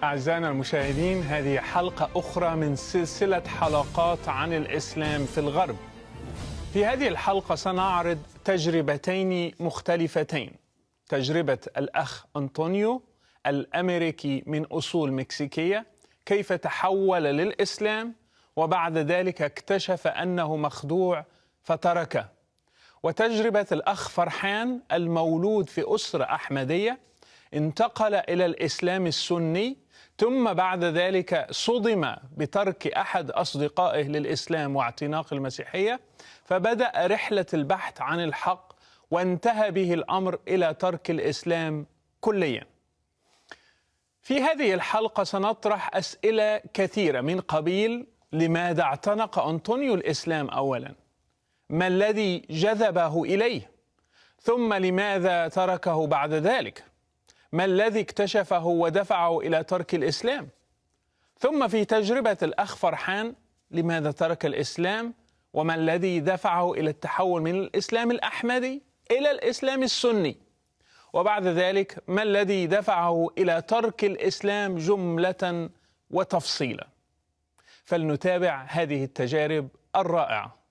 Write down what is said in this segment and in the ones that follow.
أعزائنا المشاهدين، هذه حلقة أخرى من سلسلة حلقات عن الإسلام في الغرب. في هذه الحلقة سنعرض تجربتين مختلفتين: تجربة الأخ أنطونيو الأمريكي من أصول مكسيكية، كيف تحول للإسلام وبعد ذلك اكتشف أنه مخدوع فتركه، وتجربة الأخ فرحان المولود في أسرة أحمدية، انتقل إلى الإسلام السني ثم بعد ذلك صدم بترك أحد أصدقائه للإسلام واعتناق المسيحية، فبدأ رحلة البحث عن الحق وانتهى به الأمر إلى ترك الإسلام كليا. في هذه الحلقة سنطرح أسئلة كثيرة من قبيل: لماذا اعتنق أنطونيو الإسلام أولا؟ ما الذي جذبه إليه؟ ثم لماذا تركه بعد ذلك؟ ما الذي اكتشفه ودفعه إلى ترك الإسلام؟ ثم في تجربة الأخ فرحان، لماذا ترك الإسلام؟ وما الذي دفعه إلى التحول من الإسلام الأحمدي إلى الإسلام السني؟ وبعد ذلك ما الذي دفعه إلى ترك الإسلام جملة وتفصيلا؟ فلنتابع هذه التجارب الرائعة.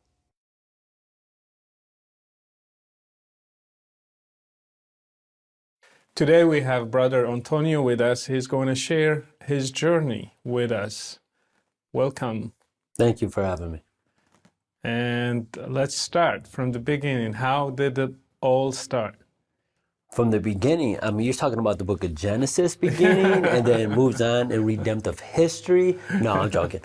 Today we have Brother Antonio with us. He's going to share his journey with us. Welcome. Thank you for having me. And let's start from the beginning. How did it all start? From the beginning, I mean, you're talking about the book of Genesis beginning and then moves on in redemptive history. No, I'm joking.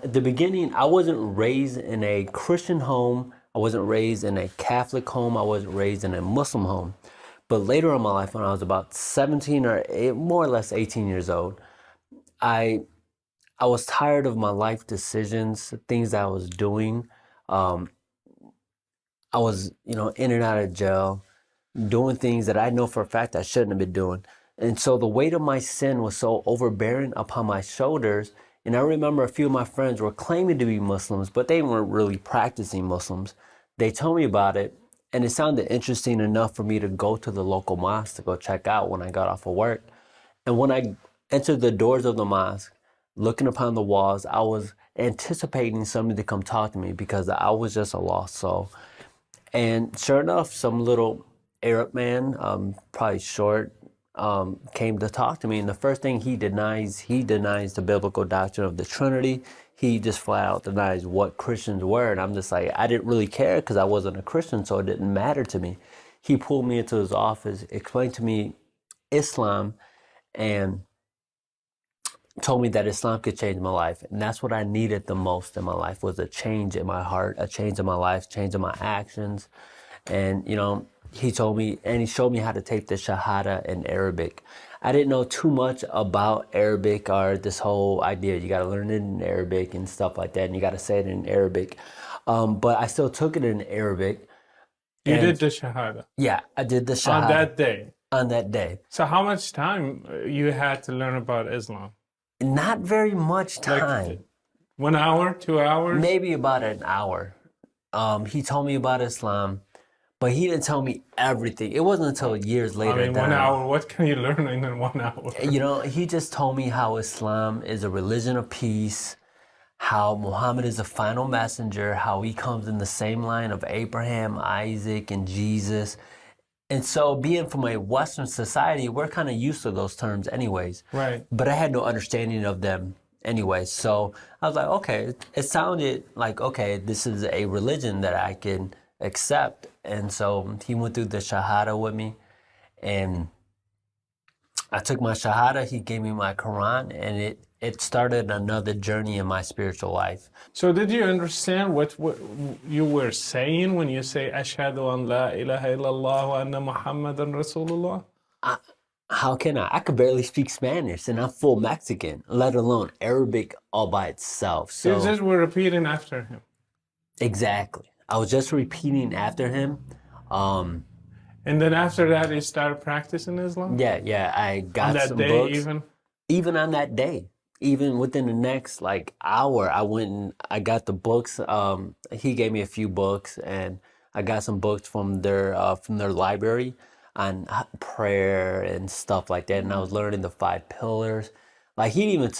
At the beginning, I wasn't raised in a Christian home. I wasn't raised in a Catholic home. I wasn't raised in a Muslim home. But later in my life, when I was about 17 or more or less 18 years old, I was tired of my life decisions, things that I was doing. I was, in and out of jail, doing things that I know for a fact I shouldn't have been doing. And so the weight of my sin was so overbearing upon my shoulders. And I remember a few of my friends were claiming to be Muslims, but they weren't really practicing Muslims. They told me about it, and it sounded interesting enough for me to go to the local mosque to go check out when I got off of work. And when I entered the doors of the mosque, looking upon the walls, I was anticipating somebody to come talk to me because I was just a lost soul. And sure enough, some little Arab man, probably short, came to talk to me. And the first thing he denies the biblical doctrine of the Trinity. He just flat out denies what Christians were. And I'm just like, I didn't really care because I wasn't a Christian, so it didn't matter to me. He pulled me into his office, explained to me Islam, and told me that Islam could change my life. And that's what I needed the most in my life, was a change in my heart, a change in my life, change in my actions. And, he told me, and he showed me how to take the Shahada in Arabic. I didn't know too much about Arabic or this whole idea. You got to learn it in Arabic and stuff like that, and you got to say it in Arabic. But I still took it in Arabic. You did the Shahada? Yeah, I did the Shahada. On that day? On that day. So how much time you had to learn about Islam? Not very much time. Like 1 hour, 2 hours? Maybe about an hour. He told me about Islam, but he didn't tell me everything. It wasn't until years later. 1 hour, what can you learn in 1 hour? He just told me how Islam is a religion of peace, how Muhammad is the final messenger, how he comes in the same line of Abraham, Isaac, and Jesus. And so being from a Western society, we're kind of used to those terms anyways. Right. But I had no understanding of them anyway. So I was like, okay, it sounded like, okay, this is a religion that I can accept. And so he went through the Shahada with me, and I took my Shahada, he gave me my Quran, and it started another journey in my spiritual life. So did you understand what you were saying when you say, Ashhadu an la ilaha illallah wa anna Muhammadan Rasulullah? How can I? I could barely speak Spanish, and I'm full Mexican, let alone Arabic all by itself. So you just were repeating after him. Exactly. I was just repeating after him. And then after that, you started practicing Islam? Yeah. I got some books. On that day even on that day. Even within the next hour, I went and I got the books. He gave me a few books, and I got some books from their library on prayer and stuff like that. And I was learning the 5 pillars, Like he even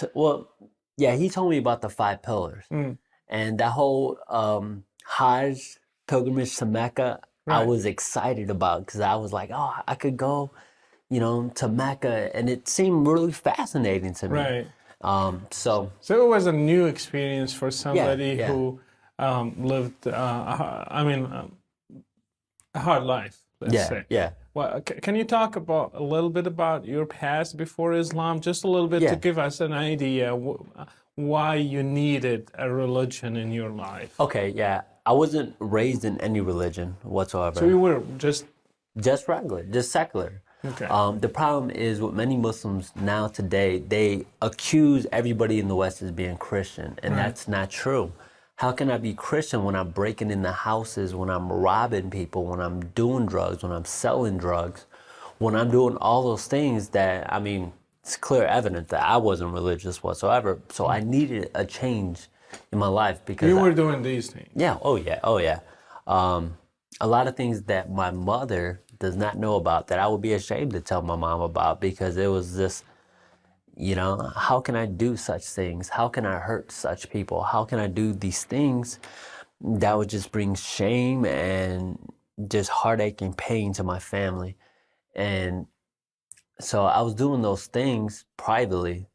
he told me about the 5 pillars and that whole Hajj pilgrimage to Mecca. I was excited about because I was like, oh, I could go, to Mecca, and it seemed really fascinating to me. Right. So it was a new experience for somebody who lived, a hard life, let's say. Yeah. Well, can you talk a little bit about your past before Islam, just a little bit to give us an idea why you needed a religion in your life? Okay, yeah. I wasn't raised in any religion whatsoever. So you were just regular, just secular. Okay. The problem is with many Muslims now today, they accuse everybody in the West as being Christian, and that's not true. How can I be Christian when I'm breaking into houses, when I'm robbing people, when I'm doing drugs, when I'm selling drugs, when I'm doing all those things that, it's clear evidence that I wasn't religious whatsoever. So I needed a change in my life because you were doing these things. Yeah. Oh yeah. A lot of things that my mother does not know about that I would be ashamed to tell my mom about because it was this, how can I do such things? How can I hurt such people? How can I do these things that would just bring shame and just heartache and pain to my family? And so I was doing those things privately.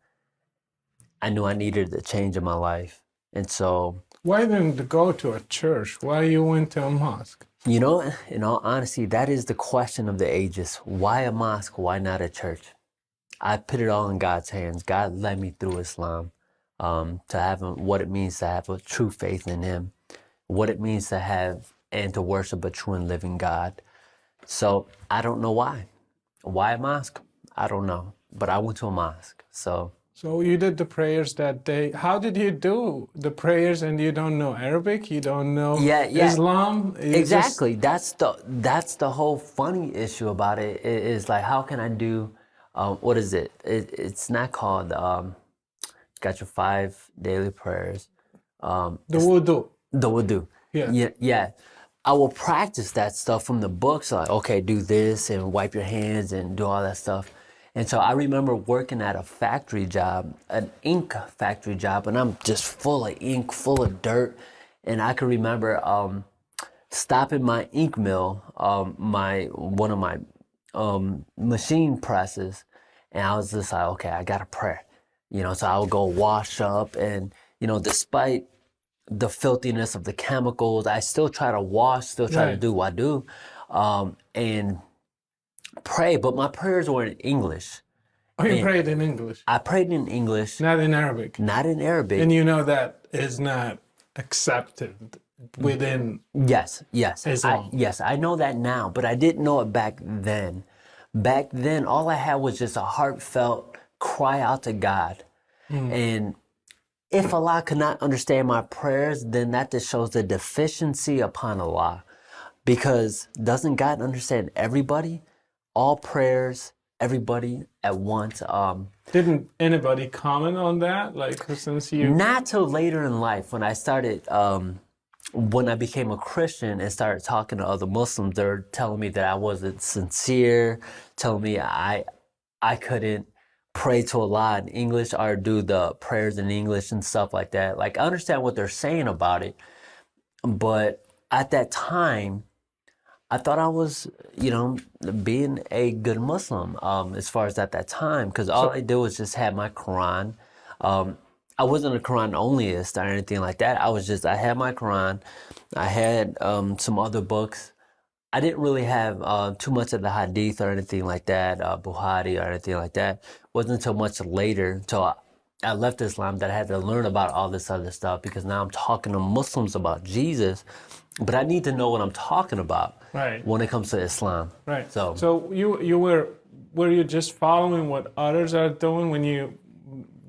I knew I needed a change in my life. And so... Why didn't you go to a church? Why you went to a mosque? In all honesty, that is the question of the ages. Why a mosque? Why not a church? I put it all in God's hands. God led me through Islam to have what it means to have a true faith in Him, what it means to have and to worship a true and living God. So I don't know why. Why a mosque? I don't know. But I went to a mosque. So you did the prayers that day. How did you do the prayers and you don't know Arabic? You don't know Islam? Exactly. That's the whole funny issue about it is like, how can I do, what is it? It's not called, got your 5 daily prayers. The wudu. The wudu. Yeah. I will practice that stuff from the books, like, okay, do this and wipe your hands and do all that stuff. And so I remember working at a factory job, an ink factory job, and I'm just full of ink, full of dirt. And I can remember stopping my ink mill, one of my machine presses, and I was just like, okay, I gotta pray. So I would go wash up, and despite the filthiness of the chemicals, I still try to wash, still try to do what I do, and pray, but my prayers were in English. Oh, you prayed in English? I prayed in English. Not in Arabic? Not in Arabic. And that is not accepted within Islam? Yes, I know that now, but I didn't know it back then. Back then, all I had was just a heartfelt cry out to God. And if Allah could not understand my prayers, then that just shows the deficiency upon Allah. Because doesn't God understand everybody? All prayers, everybody at once. Didn't anybody comment on that? Like, since you... Not till later in life when I started, when I became a Christian and started talking to other Muslims, they're telling me that I wasn't sincere, telling me I couldn't pray to Allah in English or do the prayers in English and stuff like that. Like, I understand what they're saying about it, but at that time, I thought I was, being a good Muslim as far as at that time, because all I did was just have my Quran. I wasn't a Quran onlyist or anything like that. I had my Quran. I had some other books. I didn't really have too much of the Hadith or anything like that, Bukhari or anything like that. Wasn't until much later, until I left Islam, that I had to learn about all this other stuff, because now I'm talking to Muslims about Jesus, but I need to know what I'm talking about when it comes to Islam. Right. So you were you just following what others are doing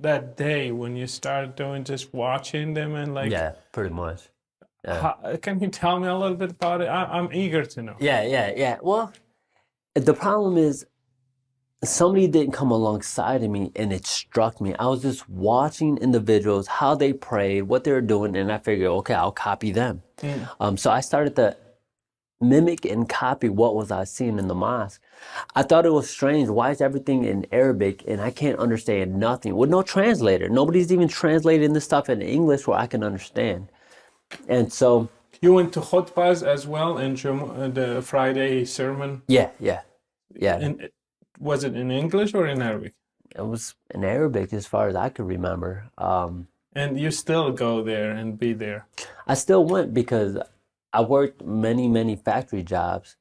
that day when you started doing, just watching them and like... Yeah, pretty much. Yeah. Can you tell me a little bit about it? I'm eager to know. Yeah. Well, the problem is somebody didn't come alongside of me and it struck me. I was just watching individuals, how they prayed, what they were doing, and I figured, okay, I'll copy them. So I started to mimic and copy what was I seeing in the mosque. I thought it was strange. Why is everything in Arabic and I can't understand nothing? With no translator. Nobody's even translating this stuff in English where I can understand. And so... You went to khutbahs as well in the Friday sermon? Yeah. Was it in English or in Arabic? It was in Arabic as far as I could remember. And you still go there and be there? I still went because I worked many factory jobs.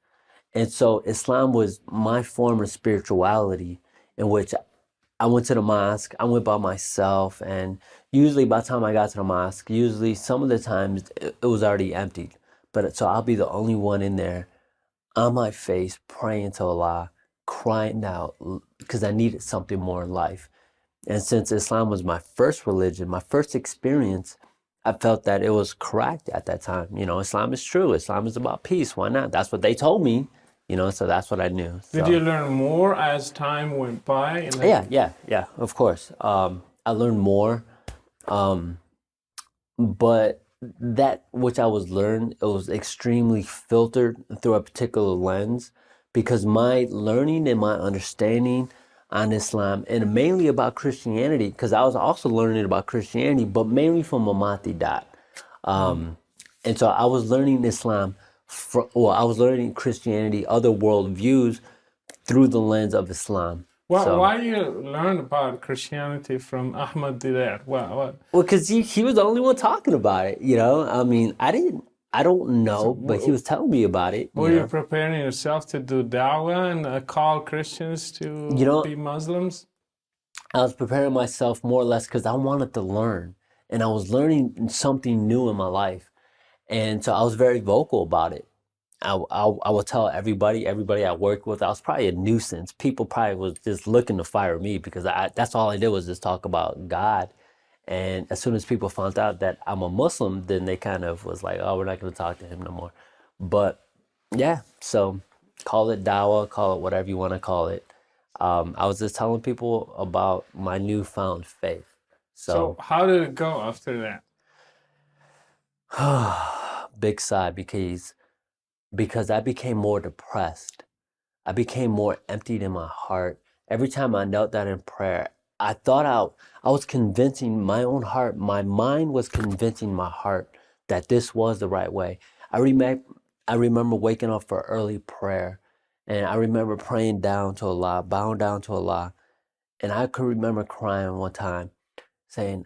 And so Islam was my form of spirituality, in which I went to the mosque, I went by myself, and usually by the time I got to the mosque, usually some of the times it was already emptied. But so I'll be the only one in there on my face, praying to Allah, crying out because I needed something more in life. And since Islam was my first religion, my first experience, I felt that it was correct at that time. You know, Islam is true. Islam is about peace. Why not? That's what they told me, you know, so that's what I knew. Did you learn more as time went by? Yeah, of course. I learned more. But that which I was learned, it was extremely filtered through a particular lens, because my learning and my understanding on Islam, and mainly about Christianity, because I was also learning about Christianity, but mainly from Mamati Dot. And so I was learning Islam, I was learning Christianity, other worldviews through the lens of Islam. Why you learned about Christianity from Ahmad Didat? Well, because he was the only one talking about it, you know? I mean, I don't know, but he was telling me about it. Were you preparing yourself to do da'wah and call Christians to be Muslims? I was preparing myself more or less because I wanted to learn. And I was learning something new in my life. And so I was very vocal about it. I would tell everybody I worked with, I was probably a nuisance. People probably was just looking to fire me because that's all I did was just talk about God. And as soon as people found out that I'm a Muslim, then they kind of was like, oh, we're not going to talk to him no more. But yeah, so call it dawah, call it whatever you want to call it. I was just telling people about my newfound faith. So how did it go after that? Big sigh, because I became more depressed. I became more emptied in my heart. Every time I knelt down in prayer, I was convincing my own heart, my mind was convincing my heart that this was the right way. I remember waking up for early prayer, and I remember praying down to Allah, bowing down to Allah, and I could remember crying one time, saying,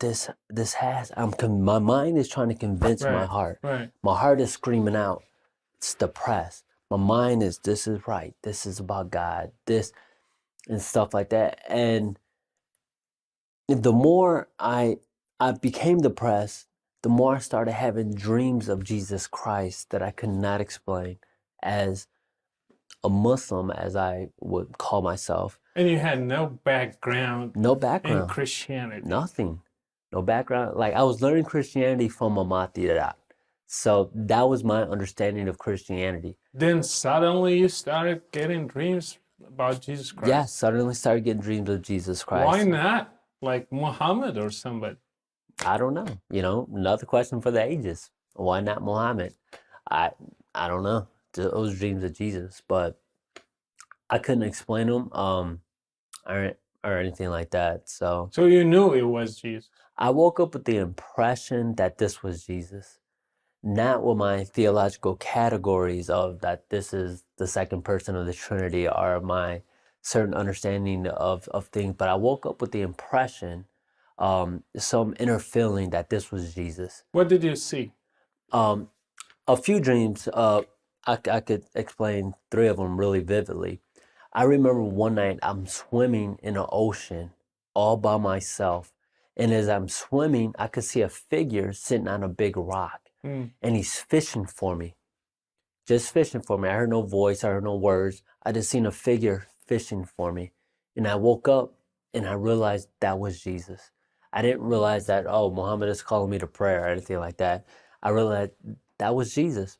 my mind is trying to convince my heart. Right. My heart is screaming out, it's depressed. My mind is, this is right. This is about God, this, and stuff like that. And the more I became depressed, the more I started having dreams of Jesus Christ that I could not explain as a Muslim, as I would call myself. And you had no background in Christianity? Nothing. No background. Like, I was learning Christianity from Mamati Dada. So that was my understanding of Christianity. Then suddenly you started getting dreams about Jesus Christ? Yeah, suddenly started getting dreams of Jesus Christ. Why not? Like Muhammad or somebody? I don't know. You know, another question for the ages. Why not Muhammad? I don't know. Those dreams of Jesus, but I couldn't explain them or anything like that. So you knew it was Jesus? I woke up with the impression that this was Jesus, not with my theological categories of that this is the second person of the Trinity or my certain understanding of things, but I woke up with the impression, some inner feeling that this was Jesus. What did you see? A few dreams. I could explain 3 of them really vividly. I remember one night I'm swimming in an ocean all by myself, and as I'm swimming, I could see a figure sitting on a big rock, and he's fishing for me. Just fishing for me. I heard no voice, I heard no words. I just seen a figure fishing for me. And I woke up and I realized that was Jesus. I didn't realize that, oh, Muhammad is calling me to prayer or anything like that. I realized that was Jesus.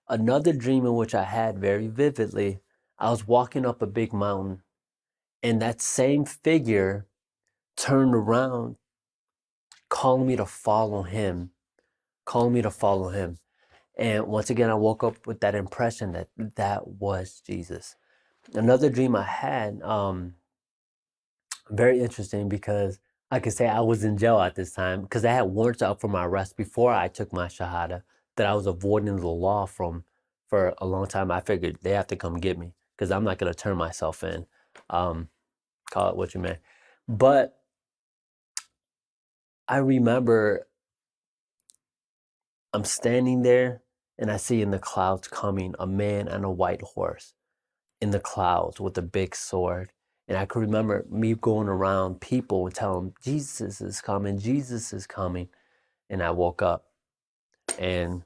Another dream in which I had very vividly, I was walking up a big mountain, and that same figure turned around, calling me to follow him. And once again, I woke up with that impression that that was Jesus. Another dream I had, very interesting because I could say I was in jail at this time because I had warrants out for my arrest before I took my shahada that I was avoiding the law from for a long time. I figured they have to come get me because I'm not going to turn myself in. Call it what you may. But I remember I'm standing there and I see in the clouds coming a man on a white horse in the clouds with a big sword. And I could remember me going around people and telling them, Jesus is coming, Jesus is coming. And I woke up and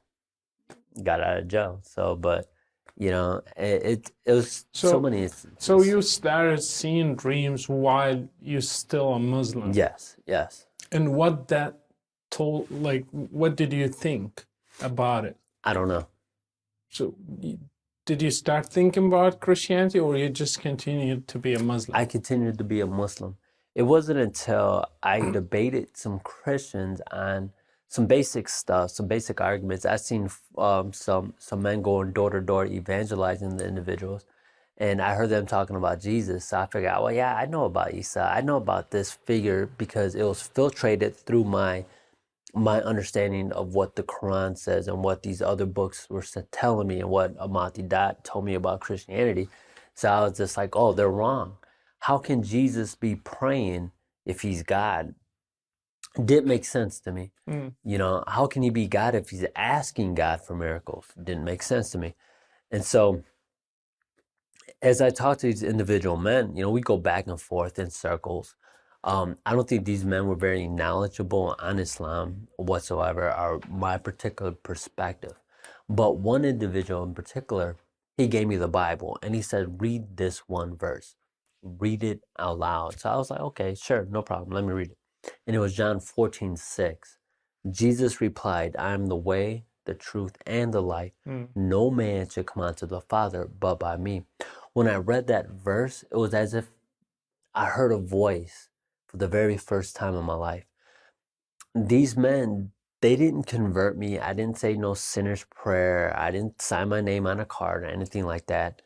got out of jail. So, but, you know, it was so many. So you started seeing dreams while you're still a Muslim. Yes, yes. And what that told, like, what did you think about it? I don't know. So did you start thinking about Christianity or you just continued to be a Muslim? I continued to be a Muslim. It wasn't until I debated some Christians on some basic stuff, some basic arguments. I seen some men going door to door evangelizing the individuals, and I heard them talking about Jesus. So I figured out, well, yeah, I know about Isa. I know about this figure because it was filtrated through my understanding of what the Quran says and what these other books were telling me and what Amati Dat told me about Christianity. So I was just like, oh, they're wrong. How can Jesus be praying if he's God? Didn't make sense to me. You know, how can he be God if he's asking God for miracles? Didn't make sense to me. And so as I talked to these individual men, you know, we go back and forth in circles. I don't think these men were very knowledgeable on Islam whatsoever, or my particular perspective. But one individual in particular, he gave me the Bible and he said, read this one verse, read it out loud. So I was like, okay, sure, no problem. Let me read it. And it was John 14:6. Jesus replied, I am the way, the truth, and the life. No man should come unto the Father but by me. When I read that verse, it was as if I heard a voice for the very first time in my life. These men, they didn't convert me. I didn't say no sinner's prayer. I didn't sign my name on a card or anything like that.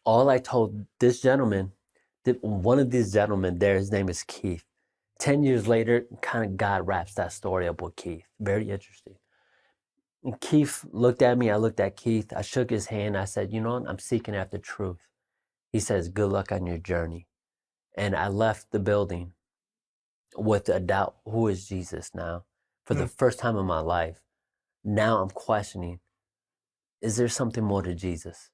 All I told this gentleman, one of these gentlemen there, his name is Keith. 10 years later, kind of God wraps that story up with Keith. Very interesting. And Keith looked at me. I looked at Keith. I shook his hand. I said, you know what? I'm seeking after truth. He says, good luck on your journey. And I left the building with a doubt, who is Jesus now? For the first time in my life, now I'm questioning, is there something more to Jesus?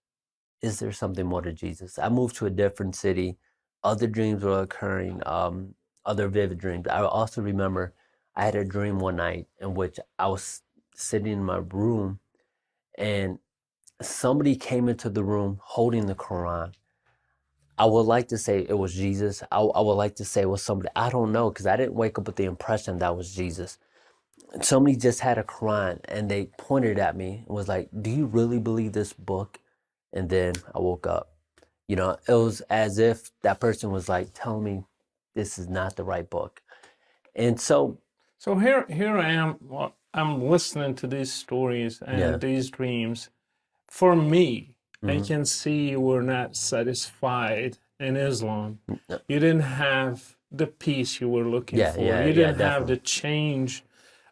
Is there something more to Jesus? I moved to a different city. Other dreams were occurring, other vivid dreams. I also remember I had a dream one night in which I was sitting in my room and somebody came into the room holding the Quran. I would like to say it was Jesus. I would like to say it was somebody. I don't know, because I didn't wake up with the impression that was Jesus. Somebody just had a Quran and they pointed at me and was like, do you really believe this book? And then I woke up. You know, it was as if that person was like telling me this is not the right book. And so here I am. Well, I'm listening to these stories and these dreams. For me, I can see you were not satisfied in Islam. You didn't have the peace you were looking for. You didn't have the change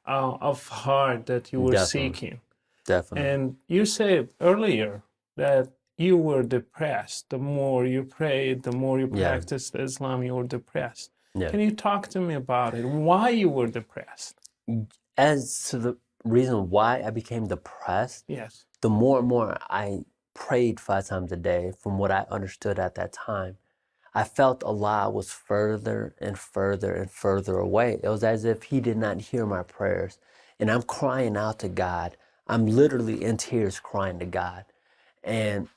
of heart that you were seeking. Definitely. And you said earlier that you were depressed. The more you prayed, the more you practiced Islam, you were depressed. Can you talk to me about it? Why you were depressed? As to the reason why I became depressed, the more and more I prayed 5 times a day, from what I understood at that time, I felt Allah was further and further and further away. It was as if he did not hear my prayers. And I'm crying out to God. I'm literally in tears crying to God. And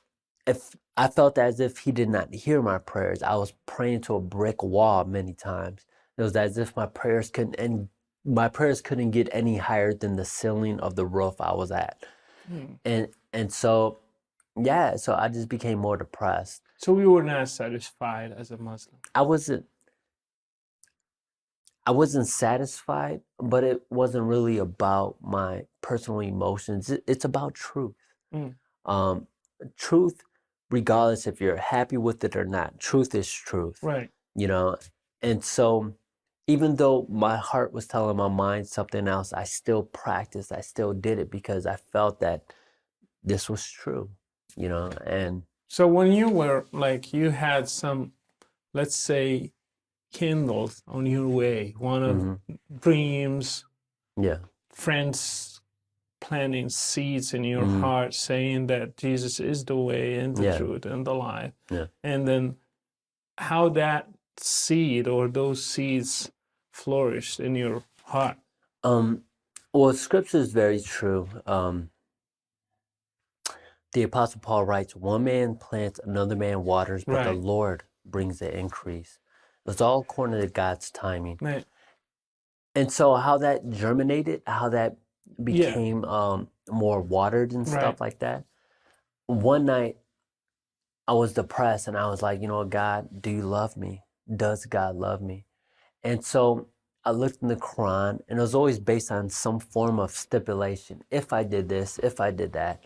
if I felt as if he did not hear my prayers, I was praying to a brick wall many times. It was as if my prayers couldn't get any higher than the ceiling of the roof I was at. And so so I just became more depressed. So you were not satisfied as a Muslim? I wasn't. I wasn't satisfied, but it wasn't really about my personal emotions. It's about truth. Mm. Um, truth, regardless if you're happy with it or not, truth is truth, Right. you know? And so even though my heart was telling my mind something else, I still practiced, I still did it because I felt that this was true, you know? And So when you were like, you had some, let's say, candles on your way, one of dreams, yeah, friends planting seeds in your Mhm. heart, saying that Jesus is the way and the Yeah. truth and the life. Yeah. And then how that seed or those seeds flourished in your heart. Well, scripture is very true. The Apostle Paul writes, one man plants, another man waters, but the Right. Lord brings the increase. It's all according to God's timing. Right. And so how that germinated, how that Yeah. became more watered and Right. stuff like that. One night I was depressed and I was like, you know what, God, do you love me? Does God love me? And so I looked in the Quran and it was always based on some form of stipulation. If I did this, if I did that.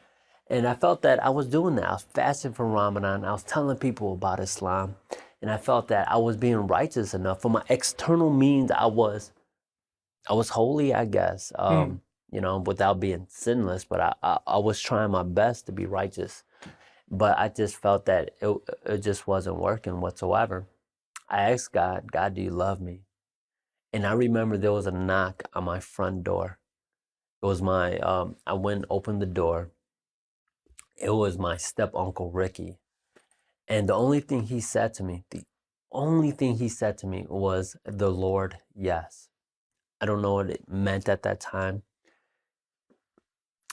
And I felt that I was doing that. I was fasting for Ramadan. I was telling people about Islam. And I felt that I was being righteous enough. For my external means, I was holy, I guess, you know, without being sinless. But I was trying my best to be righteous. But I just felt that it just wasn't working whatsoever. I asked God, God, do you love me? And I remember there was a knock on my front door. It was my, I went and opened the door. It was my step uncle Ricky. And the only thing he said to me, was the Lord, yes. I don't know what it meant at that time.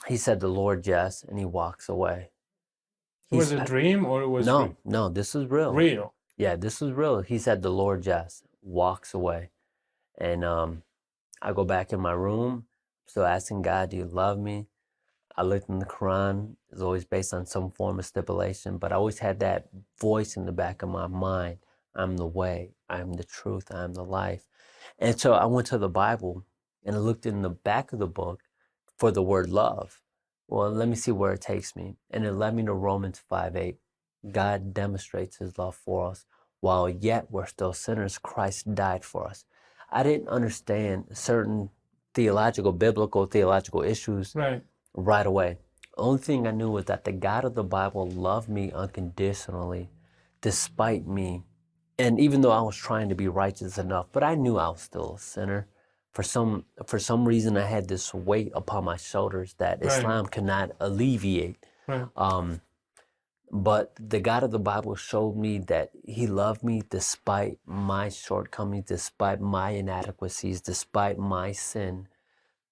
He said the Lord, yes, and he walks away. It was a dream or it was No, this is real. real? Yeah, this is real. He said the Lord, yes, walks away. And I go back in my room, still asking God, do you love me? I looked in the Quran. It's always based on some form of stipulation, but I always had that voice in the back of my mind. I'm the way, I'm the truth, I'm the life. And so I went to the Bible and I looked in the back of the book for the word love. Well, let me see where it takes me. And it led me to Romans 5:8. God demonstrates his love for us. While yet we're still sinners, Christ died for us. I didn't understand certain biblical theological issues right away. Only thing I knew was that the God of the Bible loved me unconditionally, despite me. And even though I was trying to be righteous enough, but I knew I was still a sinner. For some reason, I had this weight upon my shoulders that Islam could not alleviate. But the God of the Bible showed me that he loved me despite my shortcomings, despite my inadequacies, despite my sin.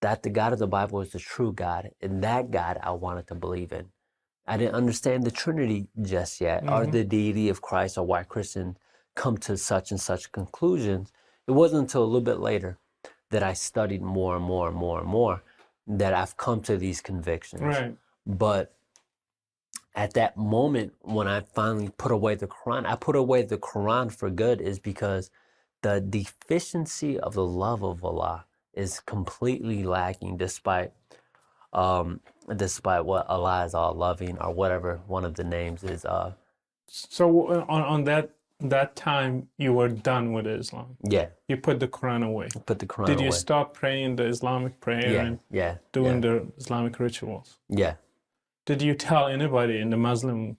That the God of the Bible is the true God, and that God I wanted to believe in. I didn't understand the Trinity just yet, or the deity of Christ, or why Christians come to such and such conclusions. It wasn't until a little bit later that I studied more and more and more and more that I've come to these convictions. Right. But at that moment, when I finally put away the Quran, I put away the Quran for good, is because the deficiency of the love of Allah is completely lacking, despite what Allah is all loving, or whatever one of the names is. So on that time, you were done with Islam. Yeah, You put the Quran away. put the Quran Did you away. stop praying the Islamic prayer and Yeah, doing the Islamic rituals? yeah. Did you tell anybody in the Muslim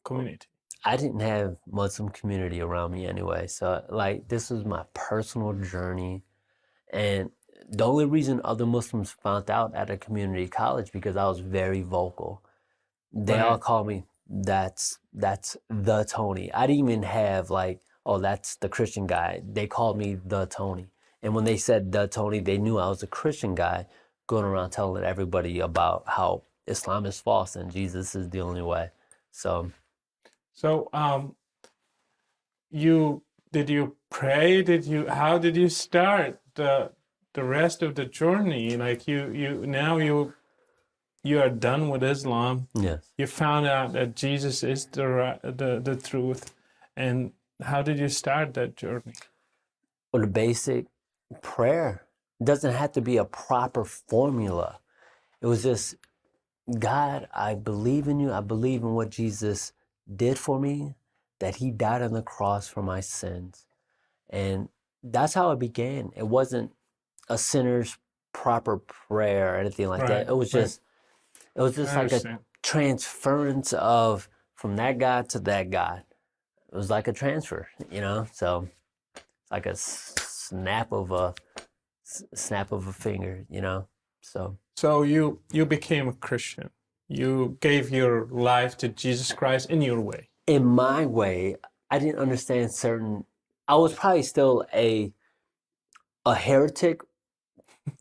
community? I didn't have Muslim community around me anyway, so like this was my personal journey, and the only reason other Muslims found out at a community college because I was very vocal. They all called me that's the Tony. I didn't even have like, oh, that's the Christian guy. They called me the Tony, and when they said the Tony, they knew I was a Christian guy going around telling everybody about how Islam is false and Jesus is the only way. So did you pray? How did you start the rest of the journey? Like you are done with Islam. yes. You found out that Jesus is the truth. And how did you start that journey? Well, the basic prayer. It doesn't have to be a proper formula. It was just, God, I believe in you. I believe in what Jesus did for me, that he died on the cross for my sins. And that's how it began. It wasn't a sinner's proper prayer or anything like that. It was just like a transference of from that God to that God. It was like a transfer, so it's like a snap of a finger, So you became a Christian. You gave your life to Jesus Christ in your way. In my way. I didn't understand I was probably still a heretic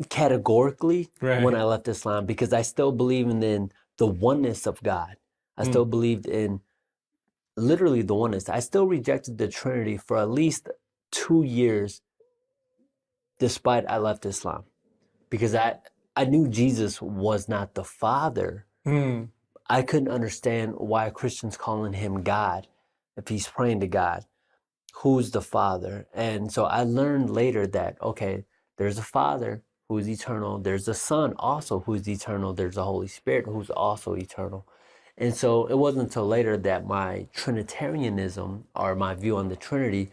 categorically when I left Islam, because I still believed in the oneness of God. I still believed in literally the oneness. I still rejected the Trinity for at least 2 years despite I left Islam, because I knew Jesus was not the Father. I couldn't understand why Christians calling him God if he's praying to God. Who's the Father? And so I learned later that, okay, there's a Father who is eternal. There's a Son also who is eternal. There's a Holy Spirit who's also eternal. And so it wasn't until later that my Trinitarianism, or my view on the Trinity,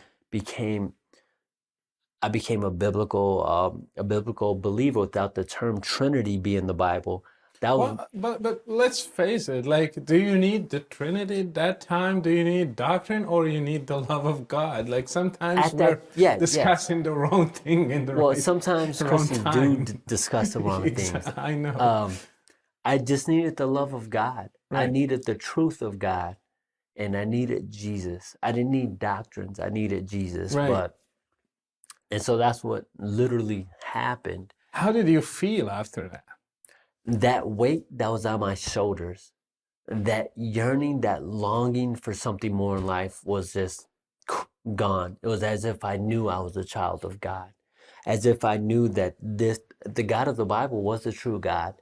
I became a biblical believer without the term Trinity being in the Bible. But let's face it, like, do you need the Trinity at that time? Do you need doctrine, or you need the love of God? Like, sometimes we're discussing the wrong thing in the sometimes Christians do discuss the wrong things. I know. I just needed the love of God. I needed the truth of God, and I needed Jesus. I didn't need doctrines. I needed Jesus. And so that's what literally happened. How did you feel after that? That weight that was on my shoulders, that yearning, that longing for something more in life was just gone. It was as if I knew I was a child of God, as if I knew that the God of the Bible was the true God.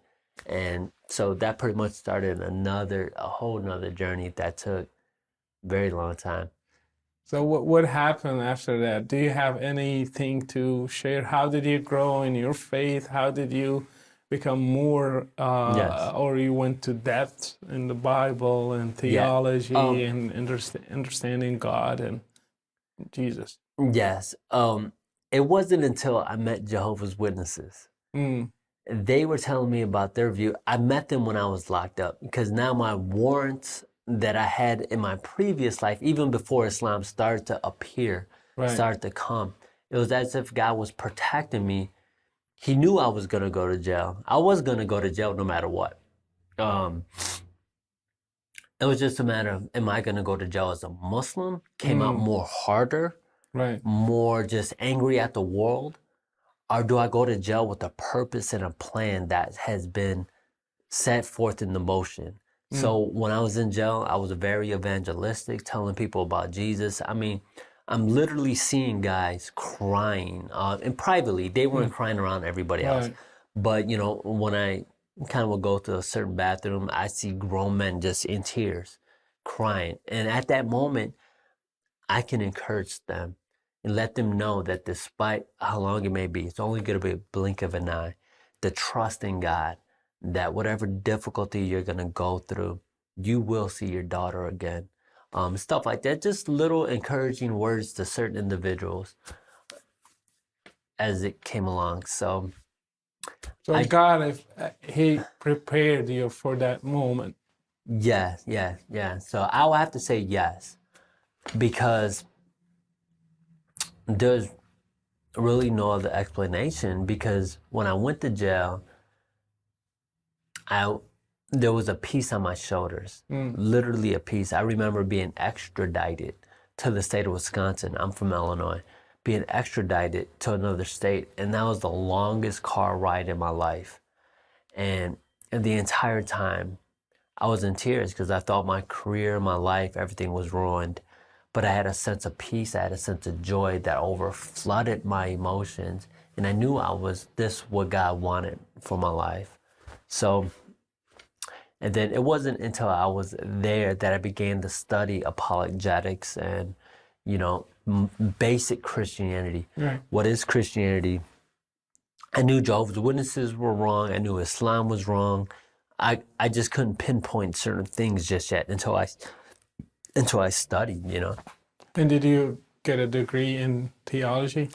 And so that pretty much started a whole nother journey that took a very long time. So what happened after that? Do you have anything to share? How did you grow in your faith? How did you become more, or you went to depth in the Bible and theology and understanding God and Jesus? Yes. It wasn't until I met Jehovah's Witnesses. They were telling me about their view. I met them when I was locked up, because now my warrants that I had in my previous life, even before Islam, started to appear, started to come. It was as if God was protecting me. He knew I was going to go to jail. I was going to go to jail no matter what. It was just a matter of, am I going to go to jail as a Muslim? Came out more harder, more just angry at the world? Or do I go to jail with a purpose and a plan that has been set forth in the motion? So when I was in jail, I was very evangelistic, telling people about Jesus. I mean, I'm literally seeing guys crying, and privately. They weren't crying around everybody else. But, when I kind of would go to a certain bathroom, I see grown men just in tears, crying. And at that moment, I can encourage them and let them know that despite how long it may be, it's only going to be a blink of an eye, to trust in God, that whatever difficulty you're going to go through, you will see your daughter again. Stuff like that, just little encouraging words to certain individuals as it came along. So God, he prepared you for that moment. Yes. So I will have to say yes, because there's really no other explanation. Because when I went to jail, there was a piece on my shoulders, literally a piece. I remember being extradited to the state of Wisconsin. I'm from Illinois. Being extradited to another state, and that was the longest car ride in my life. And the entire time, I was in tears because I thought my career, my life, everything was ruined. But I had a sense of peace. I had a sense of joy that overflooded my emotions, and I knew this what God wanted for my life. So, and then it wasn't until I was there that I began to study apologetics and, basic Christianity. Right. What is Christianity? I knew Jehovah's Witnesses were wrong. I knew Islam was wrong. I just couldn't pinpoint certain things just yet until I studied, you know. And did you get a degree in theology?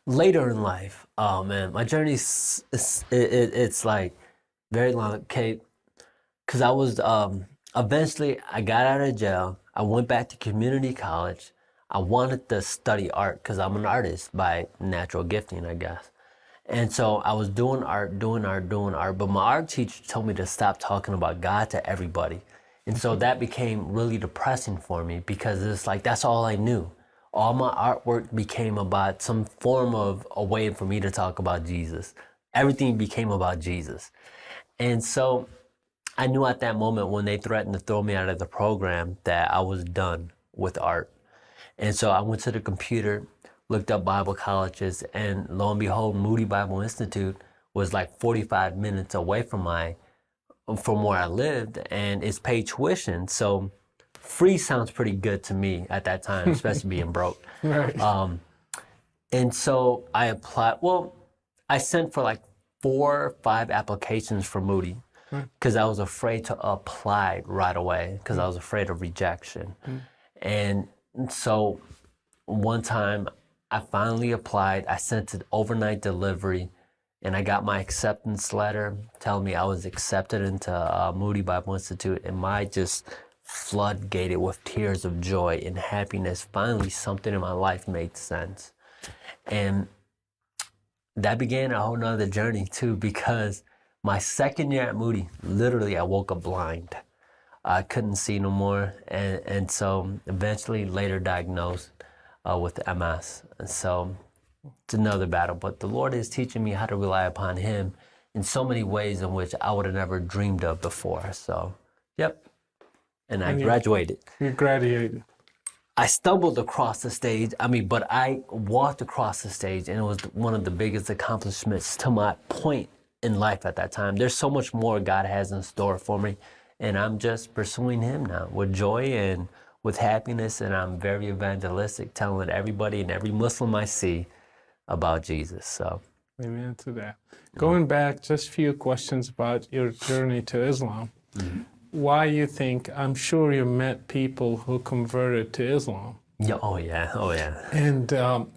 Later in life, oh man, my journey it's like very long. Okay, because I was eventually I got out of jail. I went back to community college. I wanted to study art because I'm an artist by natural gifting, I guess. And so I was doing art, but my art teacher told me to stop talking about God to everybody. And so that became really depressing for me because it's like, that's all I knew. All my artwork became about some form of a way for me to talk about Jesus. Everything became about Jesus. And so I knew at that moment when they threatened to throw me out of the program that I was done with art. And so I went to the computer, looked up Bible colleges, and lo and behold, Moody Bible Institute was like 45 minutes away from where I lived, and it's paid tuition. So free sounds pretty good to me at that time, especially being broke. Right. And so I applied. Well, I sent for like 4 or 5 applications for Moody because I was afraid to apply right away because I was afraid of rejection. And so one time I finally applied. I sent it overnight delivery, and I got my acceptance letter telling me I was accepted into Moody Bible Institute, and my just floodgated with tears of joy and happiness. Finally, something in my life made sense. And that began a whole nother journey too, because my second year at Moody, literally I woke up blind. I couldn't see no more. And so eventually later diagnosed with MS. And so it's another battle, but the Lord is teaching me how to rely upon Him in so many ways in which I would have never dreamed of before. So, yep. And I graduated. You graduated. I stumbled across the stage. But I walked across the stage, and it was one of the biggest accomplishments to my point in life at that time. There's so much more God has in store for me, and I'm just pursuing Him now with joy and with happiness, and I'm very evangelistic, telling everybody and every Muslim I see about Jesus. So, amen to that. Going back, just a few questions about your journey to Islam. Mm-hmm. Why you think, I'm sure you met people who converted to Islam. Yeah, oh yeah. And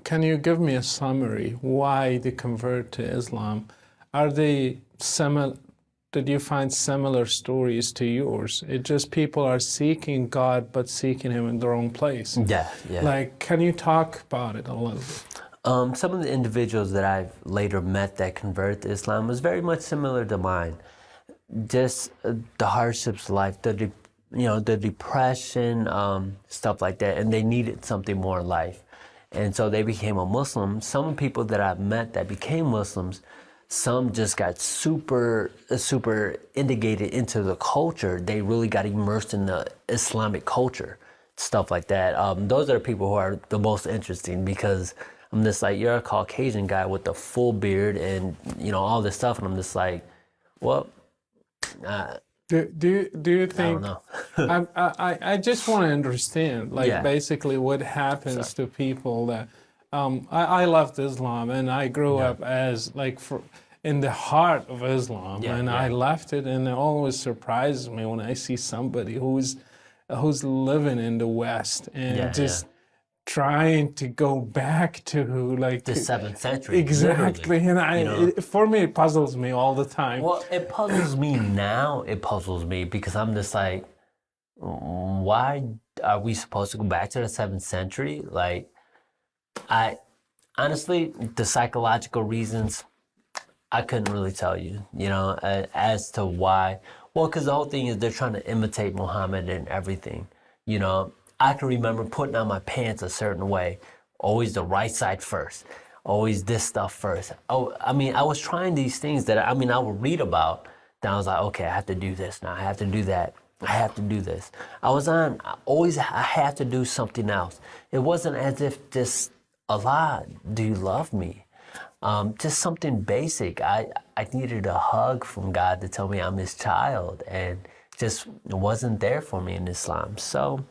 can you give me a summary why they convert to Islam? Are they similar? Did you find similar stories to yours? It just people are seeking God, but seeking Him in the wrong place. Yeah. Like, can you talk about it a little bit? Some of the individuals that I've later met that converted to Islam was very much similar to mine. Just the hardships of life, the depression, stuff like that, and they needed something more in life. And so they became a Muslim. Some people that I've met that became Muslims, some just got super integrated into the culture. They really got immersed in the Islamic culture, stuff like that. Those are the people who are the most interesting, because I'm just like, you're a Caucasian guy with a full beard and, all this stuff. And I'm just like, well, do you think, I don't know. I just want to understand, basically what happens to people that, I left Islam and I grew up as in the heart of Islam, I left it, and it always surprises me when I see somebody who's living in the West and trying to go back to the 7th century. Exactly. And for me, it puzzles me all the time. Well, it puzzles me now. It puzzles me because I'm just like, why are we supposed to go back to the 7th century? I honestly, the psychological reasons, I couldn't really tell you, as to why. Well, because the whole thing is they're trying to imitate Muhammad and everything, I can remember putting on my pants a certain way, always the right side first, always this stuff first. Oh, I was trying these things that I would read about. Then I was like, okay, I have to do this now. I have to do that. I have to do this. I had to do something else. It wasn't as if just, Allah, do you love me? Just something basic. I needed a hug from God to tell me I'm His child, and just wasn't there for me in Islam. So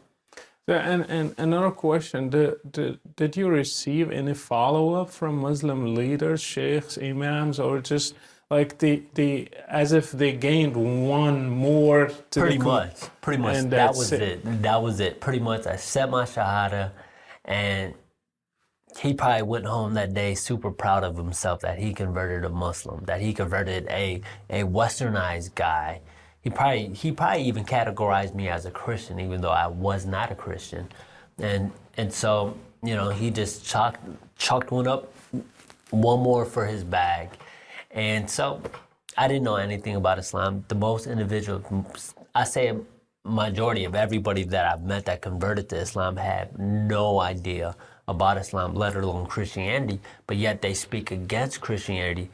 And another question, did you receive any follow-up from Muslim leaders, sheikhs, imams, or just like the as if they gained one more to Pretty much. and That that's was it. That was it. Pretty much, I said my shahada, and he probably went home that day super proud of himself that he converted a Muslim, that he converted a westernized guy. He probably even categorized me as a Christian, even though I was not a Christian. And so, you know, he just chalked one more for his bag. And so I didn't know anything about Islam. The most individuals, I say a majority of everybody that I've met that converted to Islam had no idea about Islam, let alone Christianity, but yet they speak against Christianity.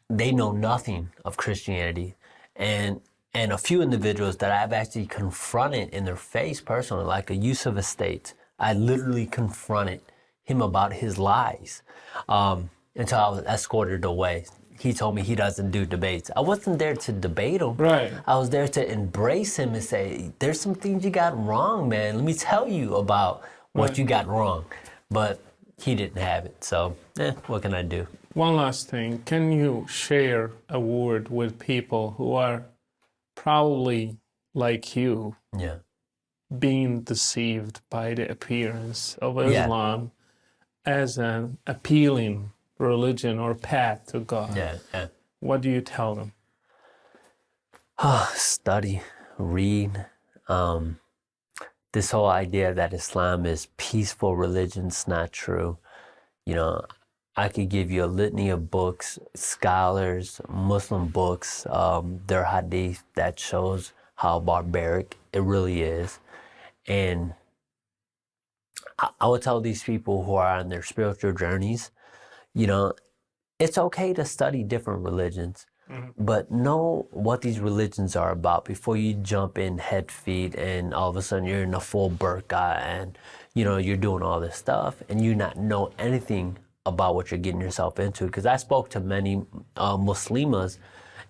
They know nothing of Christianity. And a few individuals that I've actually confronted in their face personally, like a Yusuf Estate, I literally confronted him about his lies until I was escorted away. He told me he doesn't do debates. I wasn't there to debate him. Right. I was there to embrace him and say, there's some things you got wrong, man. Let me tell you about what you got wrong. But he didn't have it. So, what can I do? One last thing. Can you share a word with people who are probably like you, being deceived by the appearance of Islam as an appealing religion or path to God? What do you tell them? Study, read. This whole idea that Islam is peaceful religion's not true. You know, I could give you a litany of books, scholars, Muslim books, their hadith that shows how barbaric it really is. And I would tell these people who are on their spiritual journeys, you know, it's okay to study different religions, but know what these religions are about before you jump in head feet and all of a sudden you're in a full burqa and, you know, you're doing all this stuff and you not know anything about what you're getting yourself into. Because I spoke to many Muslimas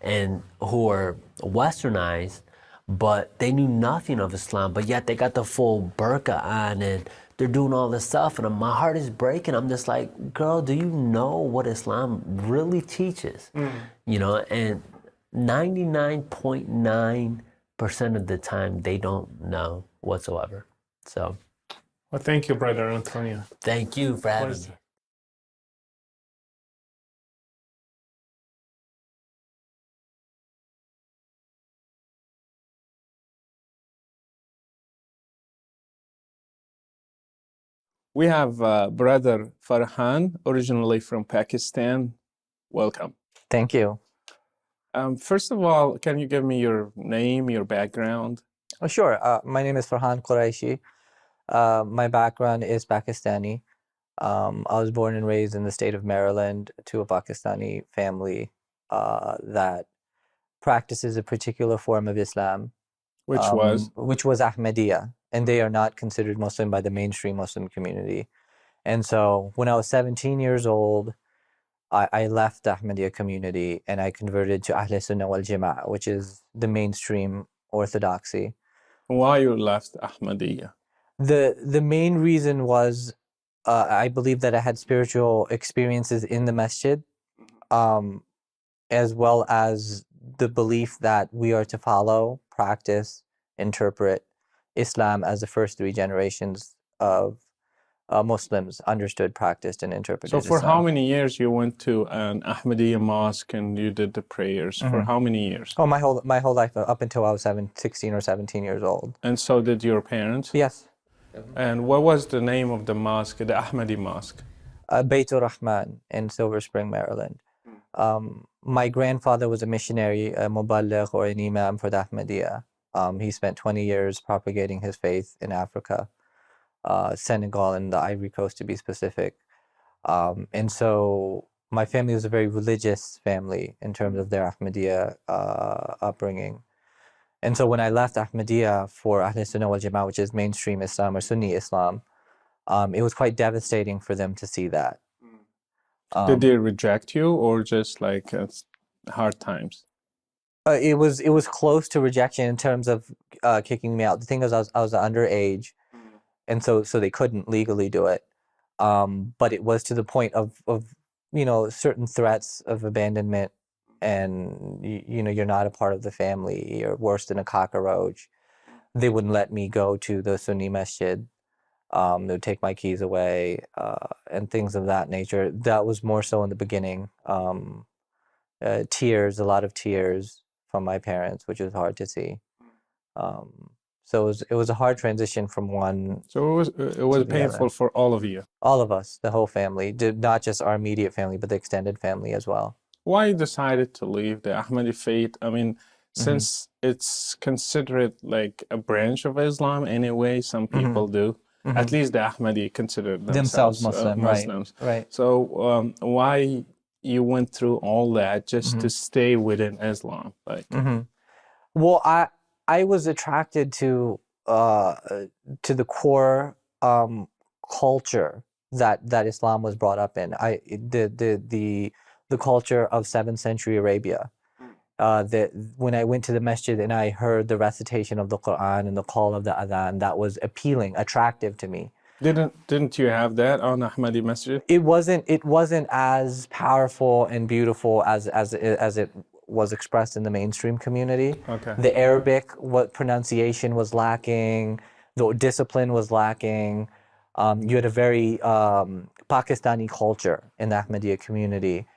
and who are westernized, but they knew nothing of Islam, but yet they got the full burqa on and they're doing all this stuff, and my heart is breaking. I'm just like, girl, do you know what Islam really teaches? You know, and 99.9% of the time, they don't know whatsoever. So. Well, thank you, Brother Antonio. Thank you for having me. We have Brother Farhan, originally from Pakistan. Welcome. Thank you. First of all, can you give me your name, your background? Oh, sure. My name is Farhan Quraishi. My background is Pakistani. I was born and raised in the state of Maryland to a Pakistani family that practices a particular form of Islam. Which was? Which was Ahmadiyya. And they are not considered Muslim by the mainstream Muslim community. And so when I was 17 years old, I left the Ahmadiyya community and I converted to Ahl Sunnah wal Jama'ah, which is the mainstream orthodoxy. Why you left Ahmadiyya? The main reason was I believe that I had spiritual experiences in the masjid, as well as the belief that we are to follow, practice, interpret Islam as the first three generations of Muslims understood, practiced, and interpreted. So for Islam. how many years you went to an Ahmadiyya mosque and you did the prayers? For how many years? Oh, my whole life up until I was 16 or 17 years old. And so did your parents? Yes. And what was the name of the mosque, the Ahmadi mosque? Baitur Rahman in Silver Spring, Maryland. My grandfather was a missionary, a muballigh or an imam for the Ahmadiyya. He spent 20 years propagating his faith in Africa, Senegal and the Ivory Coast to be specific. And so my family was a very religious family in terms of their Ahmadiyya upbringing. And so when I left Ahmadiyya for Ahl Sunnah wal Jama'ah, which is mainstream Islam or Sunni Islam, it was quite devastating for them to see that. Did they reject you or just like hard times? It was close to rejection in terms of kicking me out. The thing is, I was underage, and so they couldn't legally do it. But it was to the point of certain threats of abandonment, and you're not a part of the family, you're worse than a cockroach. They wouldn't let me go to the Sunni masjid. They would take my keys away, and things of that nature. That was more so in the beginning. Tears, a lot of tears from my parents, which was hard to see. So it was a hard transition from one. So it was painful for all of you. All of us, the whole family, not just our immediate family, but the extended family as well. Why you decided to leave the Ahmadi faith? I mean, since it's considered like a branch of Islam anyway, some people do. At least the Ahmadi consider themselves Muslims. Right. So why you went through all that just to stay within Islam? Like, well, I was attracted to the core culture that Islam was brought up in. The culture of 7th century Arabia. When I went to the masjid and I heard the recitation of the Quran and the call of the adhan, that was appealing, attractive to me. Didn't you have that on Ahmadi masjid? It wasn't as powerful and beautiful as it was expressed in the mainstream community. Okay. The Arabic pronunciation was lacking, the discipline was lacking. You had a very Pakistani culture in the Ahmadiyya community.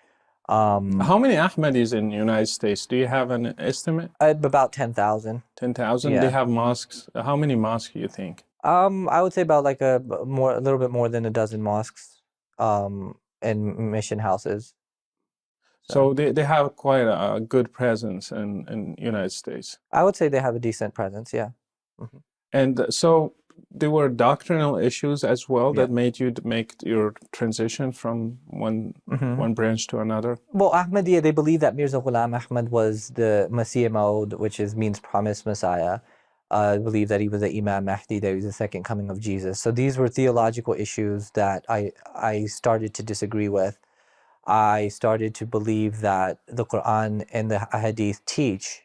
How many Ahmadis in the United States? Do you have an estimate? About 10,000. 10,000? Yeah. They have mosques. How many mosques do you think? I would say about like a little bit more than a dozen mosques, and mission houses. So they have quite a good presence in United States. I would say they have a decent presence, yeah. And so there were doctrinal issues as well that made you make your transition from one branch to another? Well, Ahmadiyya, they believe that Mirza Ghulam Ahmad was the Masih Maud, which means promised Messiah. Believe that he was the Imam Mahdi, that he was the second coming of Jesus. So these were theological issues that I started to disagree with. I started to believe that the Quran and the Hadith teach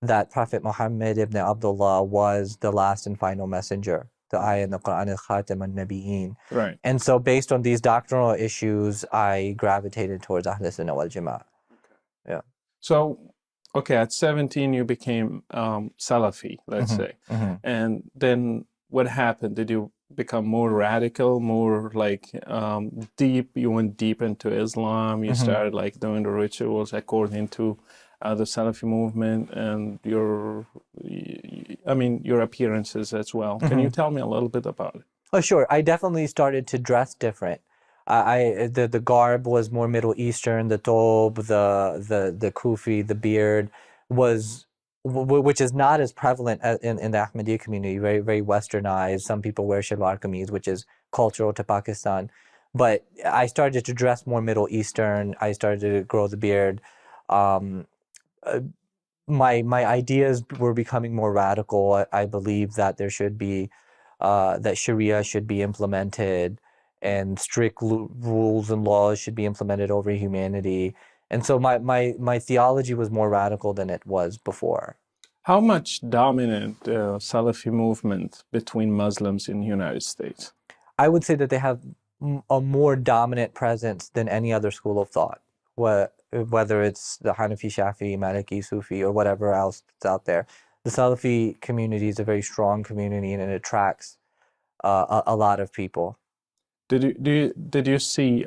that Prophet Muhammad ibn Abdullah was the last and final messenger. The ayah in the Quran is Khatam al-Nabiyyin. Right. And so based on these doctrinal issues, I gravitated towards Ahl Sunnah wal Jama'ah. Yeah. So, okay, at 17 you became Salafi, let's say. And then what happened? Did you become more radical, more like deep? You went deep into Islam. You started like doing the rituals according to the Salafi movement and your appearances as well. Can you tell me a little bit about it? Oh, sure. I definitely started to dress different. The garb was more Middle Eastern. The thob, the kufi, the beard which is not as prevalent in the Ahmadiyya community. Very, very westernized. Some people wear shalwar kameez, which is cultural to Pakistan. But I started to dress more Middle Eastern. I started to grow the beard. My ideas were becoming more radical. I believe that there should be that Sharia should be implemented, and strict rules and laws should be implemented over humanity. And so my theology was more radical than it was before. How much dominant Salafi movement between Muslims in the United States? I would say that they have a more dominant presence than any other school of thought. Whether it's the Hanafi, Shafi, Maliki, Sufi, or whatever else that's out there. The Salafi community is a very strong community, and it attracts a lot of people. Did you see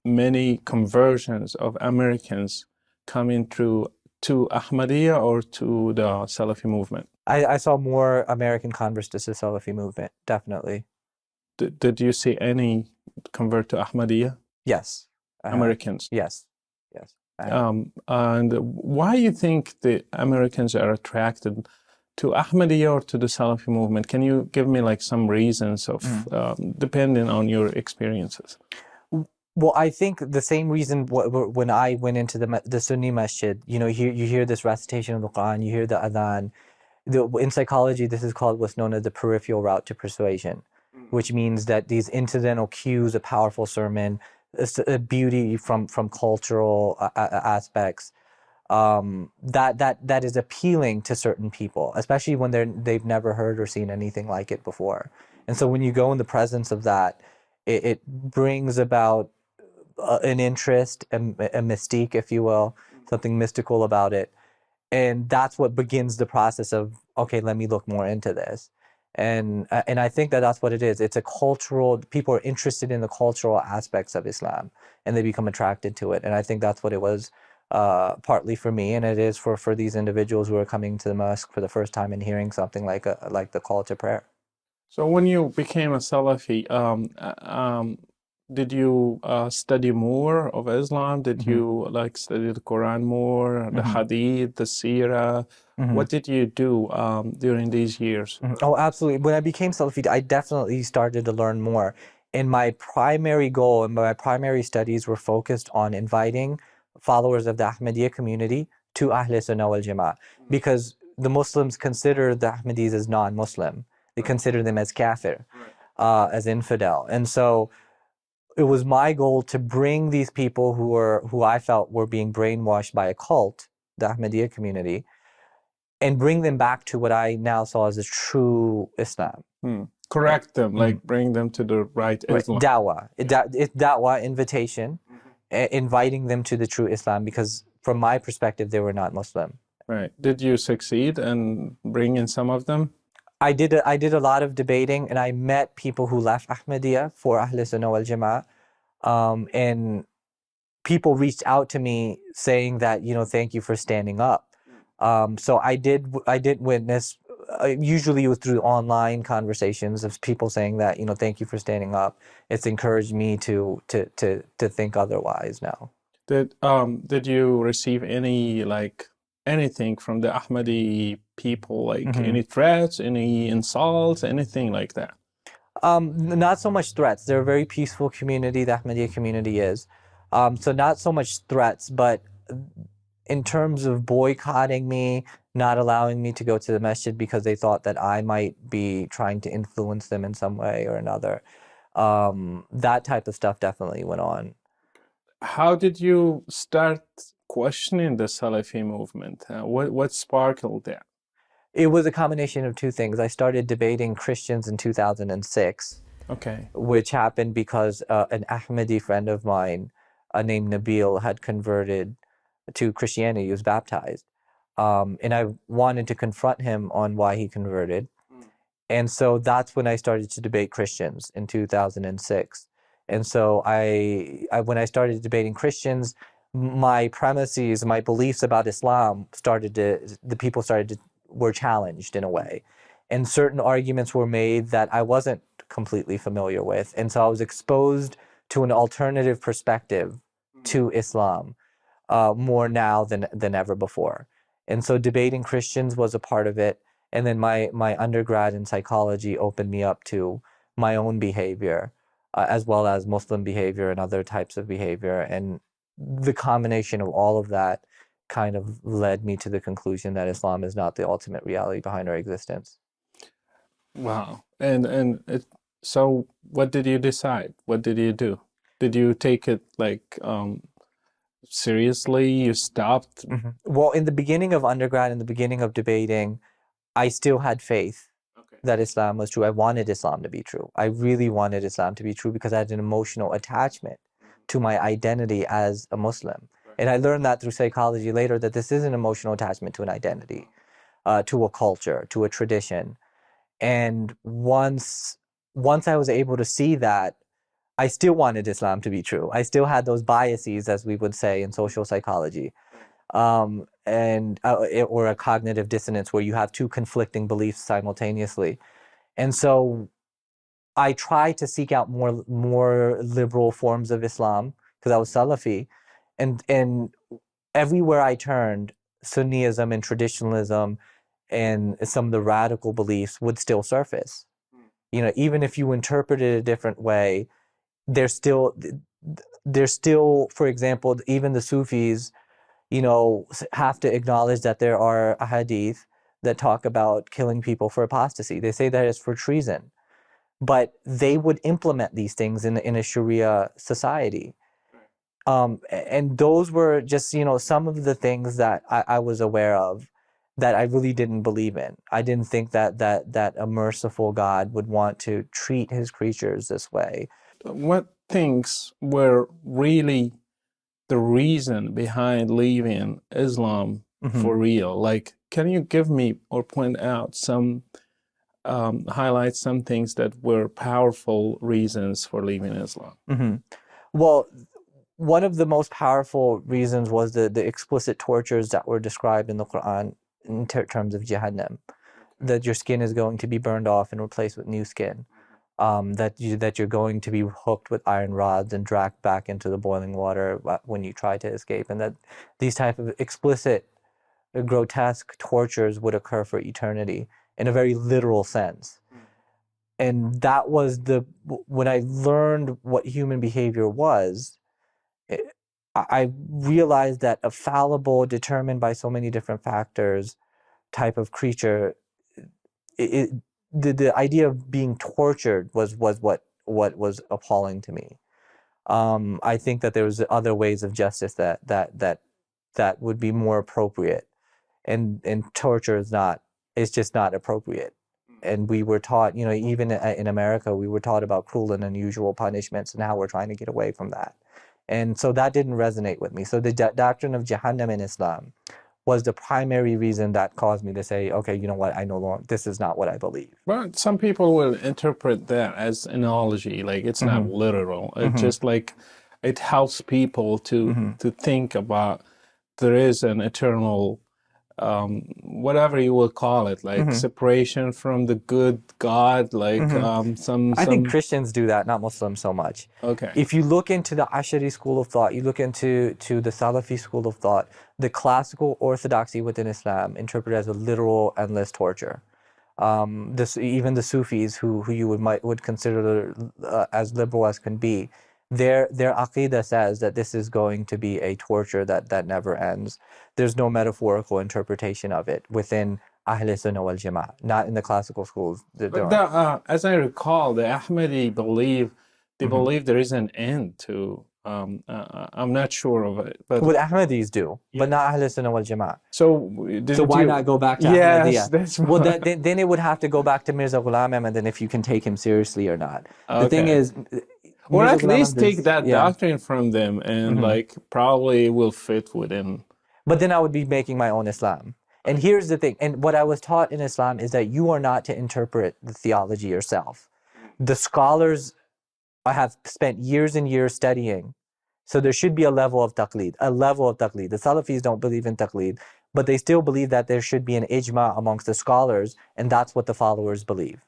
many conversions of Americans coming through to Ahmadiyya or to the Salafi movement? I saw more American converts to the Salafi movement, definitely. Did you see any convert to Ahmadiyya? Yes. Americans? Yes. And why you think the Americans are attracted to Ahmadiyya or to the Salafi movement? Can you give me like some reasons of depending on your experiences? Well, I think the same reason when I went into the Sunni masjid, you hear this recitation of the Quran, you hear the adhan. In psychology, this is called what's known as the peripheral route to persuasion, which means that these incidental cues, a powerful sermon, a beauty from cultural aspects, that is appealing to certain people, especially when they've never heard or seen anything like it before. And so when you go in the presence of that, it brings about an interest, a mystique, if you will, something mystical about it. And that's what begins the process of, okay, let me look more into this. And I think that that's what it is. It's a cultural, people are interested in the cultural aspects of Islam, and they become attracted to it. And I think that's what it was partly for me, and it is for these individuals who are coming to the mosque for the first time and hearing something like the call to prayer. So when you became a Salafi, did you study more of Islam? Did you like study the Quran more, the Hadith, the Seerah? What did you do during these years? Oh, absolutely. When I became Salafi, I definitely started to learn more. And my primary goal and my primary studies were focused on inviting followers of the Ahmadiyya community to Ahl Sunnah wal Jama'ah, because the Muslims consider the Ahmadis as non-Muslim. They consider them as kafir, as infidel. And so it was my goal to bring these people who I felt were being brainwashed by a cult, the Ahmadiyya community, and bring them back to what I now saw as a true Islam. Correct them, like bring them to the right Islam. Dawah. It's dawah, invitation, inviting them to the true Islam, because from my perspective, they were not Muslim. Right. Did you succeed in bringing some of them? I did a lot of debating, and I met people who left Ahmadiyya for Ahl Sunnah wal Jama'ah, and people reached out to me saying that, thank you for standing up. So I did witness, usually it was through online conversations of people saying that, thank you for standing up. It's encouraged me to think otherwise now. Did you receive any anything from the Ahmadi people, like any threats, any insults, anything like that? Not so much threats. They're a very peaceful community, the Ahmadiyya community is. So not so much threats, but in terms of boycotting me, not allowing me to go to the masjid because they thought that I might be trying to influence them in some way or another. That type of stuff definitely went on. How did you start questioning the Salafi movement? What sparkled that? It was a combination of two things. I started debating Christians in 2006, which happened because an Ahmadi friend of mine named Nabil had converted to Christianity. He was baptized. And I wanted to confront him on why he converted. And so that's when I started to debate Christians in 2006. And so when I started debating Christians, my premises, my beliefs about Islam were challenged in a way. And certain arguments were made that I wasn't completely familiar with. And so I was exposed to an alternative perspective to Islam more now than ever before. And so debating Christians was a part of it. And then my undergrad in psychology opened me up to my own behavior, as well as Muslim behavior and other types of behavior. And the combination of all of that kind of led me to the conclusion that Islam is not the ultimate reality behind our existence. Wow. So what did you decide? What did you do? Did you take it seriously? You stopped? Well, in the beginning of undergrad, in the beginning of debating, I still had faith that Islam was true. I wanted Islam to be true. I really wanted Islam to be true because I had an emotional attachment to my identity as a Muslim. And I learned that through psychology later, that this is an emotional attachment to an identity, to a culture, to a tradition. And once I was able to see that, I still wanted Islam to be true. I still had those biases, as we would say in social psychology, or a cognitive dissonance where you have two conflicting beliefs simultaneously. And so I tried to seek out more liberal forms of Islam because I was Salafi. And everywhere I turned, Sunniism and traditionalism and some of the radical beliefs would still surface. Even if you interpret it a different way, there's still, for example, even the Sufis, have to acknowledge that there are ahadith that talk about killing people for apostasy. They say that it's for treason. But they would implement these things in a Sharia society. And those were just, some of the things that I was aware of. that I really didn't believe in. I didn't think that a merciful God would want to treat his creatures this way. What things were really the reason behind leaving Islam for real? Like, can you give me or point out some, highlight some things that were powerful reasons for leaving Islam? Well, one of the most powerful reasons was the explicit tortures that were described in the Quran in terms of Jahannam, that your skin is going to be burned off and replaced with new skin, that you're going to be hooked with iron rods and dragged back into the boiling water when you try to escape, and that these type of explicit, grotesque tortures would occur for eternity in a very literal sense. And that was when I learned what human behavior was, I realized that a fallible, determined by so many different factors type of creature, the idea of being tortured was what was appalling to me. I think that there was other ways of justice that would be more appropriate, and torture is just not appropriate. And we were taught, you know, even in America, we were taught about cruel and unusual punishments and how we're trying to get away from that. And so that didn't resonate with me. So the doctrine of Jahannam in Islam was the primary reason that caused me to say, okay, you know what, I no longer, this is not what I believe. Well, some people will interpret that as analogy, like it's not literal. It's just like it helps people to think about there is an eternal, whatever you will call it, like separation from the good God, like I think Christians do that, not Muslims so much. Okay. If you look into the Ash'ari school of thought, you look into the Salafi school of thought, the classical orthodoxy within Islam interpreted as a literal endless torture. Even the Sufis, who you would consider as liberal as can be, their aqidah says that this is going to be a torture that never ends. There's no metaphorical interpretation of it within Ahl Sunnah wal Jama'ah, not in the classical schools. But as I recall, the Ahmadi believe there is an end to. I'm not sure of it, but what Ahmadis do, but not Ahl Sunnah wal Jama'ah. So why not go back to Yes, Ahmadiyya? that's Well, then it would have to go back to Mirza Ghulam Ahmad, and if you can take him seriously or not. The thing is, or Mirza at Ghulam least Ahmad take that doctrine from them, and like probably will fit within. But then I would be making my own Islam. And here's the thing, and what I was taught in Islam is that you are not to interpret the theology yourself. The scholars have spent years and years studying, so there should be a level of taqleed, The Salafis don't believe in taqleed, but they still believe that there should be an ijma amongst the scholars, and that's what the followers believe.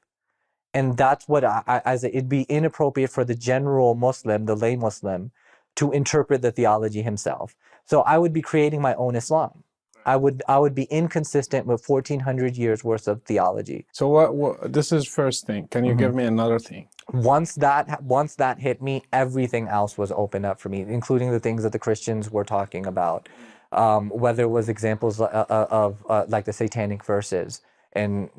And that's what, it'd be inappropriate for the general Muslim, the lay Muslim, to interpret the theology himself. So I would be creating my own Islam. I would be inconsistent with 1,400 years worth of theology. So what this is first thing. Can you give me another thing? Once that hit me, everything else was opened up for me, including the things that the Christians were talking about. Whether it was examples of like the satanic verses and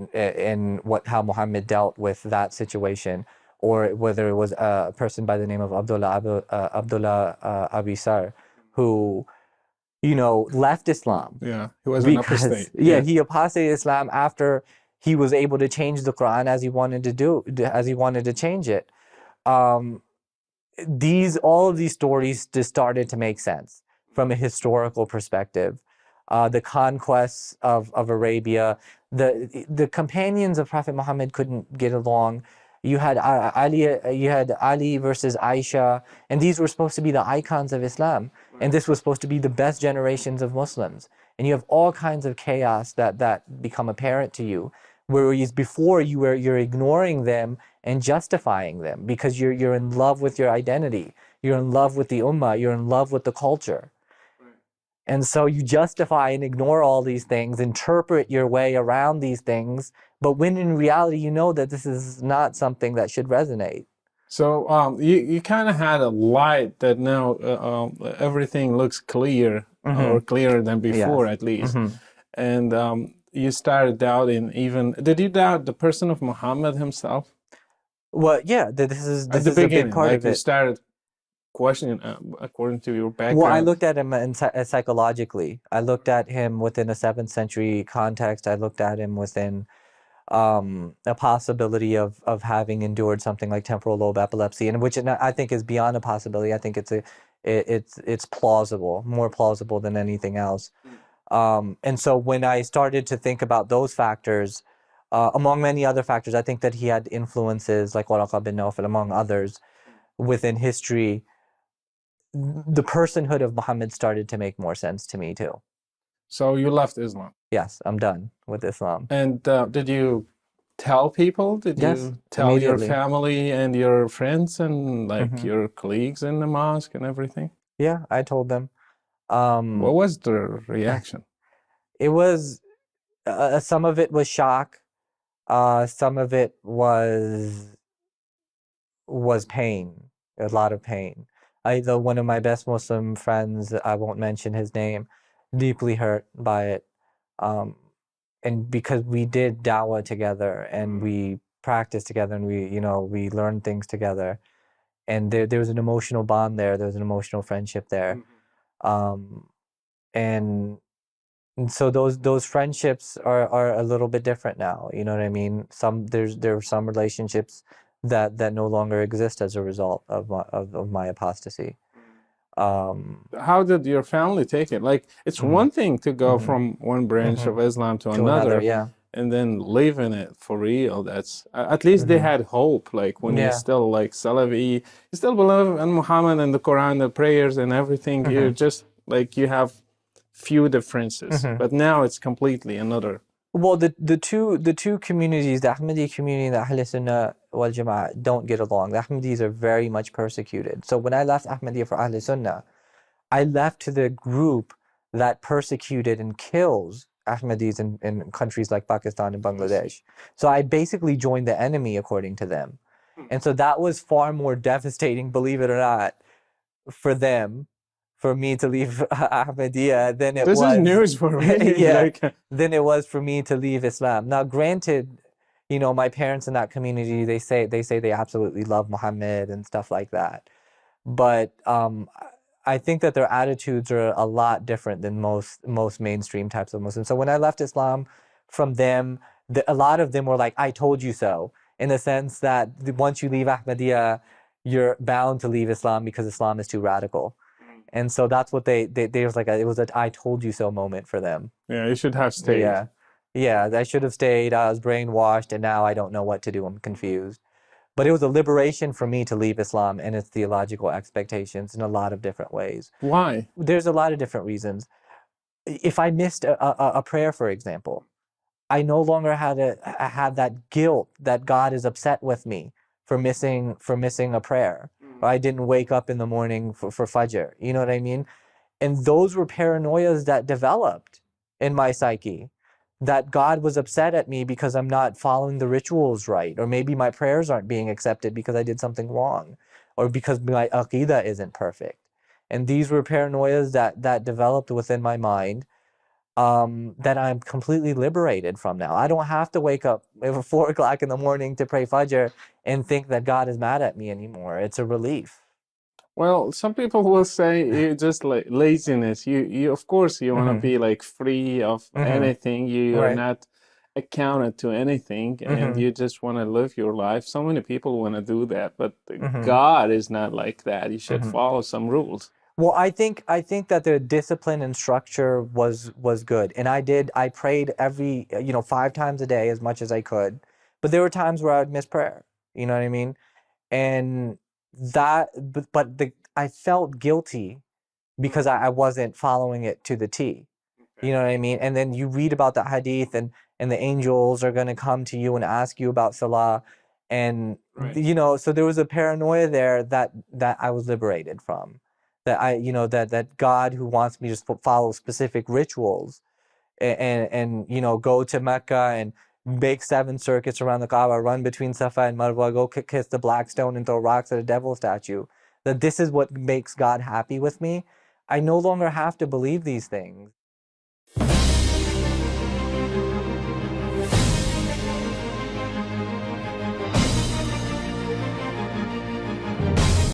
how Muhammad dealt with that situation, or whether it was a person by the name of Abdullah Abisar, who, you know, left Islam. Yeah, he was an apostate. Yeah, he apostated Islam after he was able to change the Quran as he wanted to change it. All of these stories just started to make sense from a historical perspective. The conquests of Arabia, the companions of Prophet Muhammad couldn't get along. You had Ali versus Aisha, and these were supposed to be the icons of Islam, and this was supposed to be the best generations of Muslims. And you have all kinds of chaos that become apparent to you, whereas before you're ignoring them and justifying them because you're in love with your identity, you're in love with the ummah, you're in love with the culture. And so you justify and ignore all these things, interpret your way around these things, but when in reality you know that this is not something that should resonate. So you kind of had a light that now everything looks clear, or clearer than before, at least. And you started doubting even, did you doubt the person of Muhammad himself? Well, yeah, this is At the a beginning, big part like of you it. started question according to your background? Well, I looked at him psychologically. I looked at him within a 7th century context. I looked at him within a possibility of having endured something like temporal lobe epilepsy, and which I think is beyond a possibility. I think it's plausible, more plausible than anything else. And so when I started to think about those factors, among many other factors, I think that he had influences like Waraqa bin Nawfal, among others, within history. The personhood of Muhammad started to make more sense to me too. So you left Islam? Yes, I'm done with Islam. And did you tell people? Did Yes, you tell your immediately. family and your friends and like your colleagues in the mosque and everything? Yeah, I told them. What was the reaction? It was some of it was shock, some of it was pain, a lot of pain. Though one of my best Muslim friends, I won't mention his name, deeply hurt by it. And because we did dawah together and we practiced together and we learned things together, and there was an emotional bond there. There was an emotional friendship there. And so those friendships are a little bit different now. You know what I mean? There are some relationships that no longer exist as a result of my apostasy. How did your family take it? Like, it's one thing to go from one branch of Islam to another, yeah. and then live in it for real. That's at least they had hope. Like when you're still like Salafi, you still believe in Muhammad and the Quran, the prayers and everything. You're just like, you have few differences, but now it's completely another. Well, the two communities, the Ahmadi community and the Ahl Sunnah wal Jama'ah, don't get along. The Ahmadis are very much persecuted. So when I left Ahmadiyya for Ahl Sunnah, I left to the group that persecuted and kills Ahmadis in countries like Pakistan and Bangladesh. So I basically joined the enemy according to them. And so that was far more devastating, believe it or not, for them, for me to leave Ahmadiyya than it was. This is news for me. Yeah, than it was for me to leave Islam. Now, granted, my parents in that community, they say they absolutely love Muhammad and stuff like that. But I think that their attitudes are a lot different than most mainstream types of Muslims. So when I left Islam from them, a lot of them were like, "I told you so," in the sense that once you leave Ahmadiyya, you're bound to leave Islam because Islam is too radical. And so that's what they was like. It was a "I told you so" moment for them. Yeah, you should have stayed. Yeah, I should have stayed. I was brainwashed, and now I don't know what to do. I'm confused. But it was a liberation for me to leave Islam and its theological expectations in a lot of different ways. Why? There's a lot of different reasons. If I missed a prayer, for example, I no longer had that guilt that God is upset with me for missing a prayer. Or I didn't wake up in the morning for Fajr. You know what I mean? And those were paranoias that developed in my psyche, that God was upset at me because I'm not following the rituals right, or maybe my prayers aren't being accepted because I did something wrong, or because my aqidah isn't perfect. And these were paranoias that developed within my mind, that I'm completely liberated from now. I don't have to wake up at 4 o'clock in the morning to pray Fajr and think that God is mad at me anymore. It's a relief. Well, some people will say it's just like laziness. You of course you want to be like free of anything. You are not accounted to anything, and you just want to live your life. So many people want to do that, but God is not like that. You should follow some rules. Well, I think that the discipline and structure was good, and I prayed every 5 times a day as much as I could, but there were times where I would miss prayer. You know what I mean? And I felt guilty because I wasn't following it to the T. You know what I mean? And then you read about the hadith, and the angels are going to come to you and ask you about salah, and so there was a paranoia there that I was liberated from. That that God, who wants me to follow specific rituals and go to Mecca and make 7 circuits around the Kaaba, run between Safa and Marwa, go kiss the black stone and throw rocks at a devil statue, that this is what makes God happy with me. I no longer have to believe these things.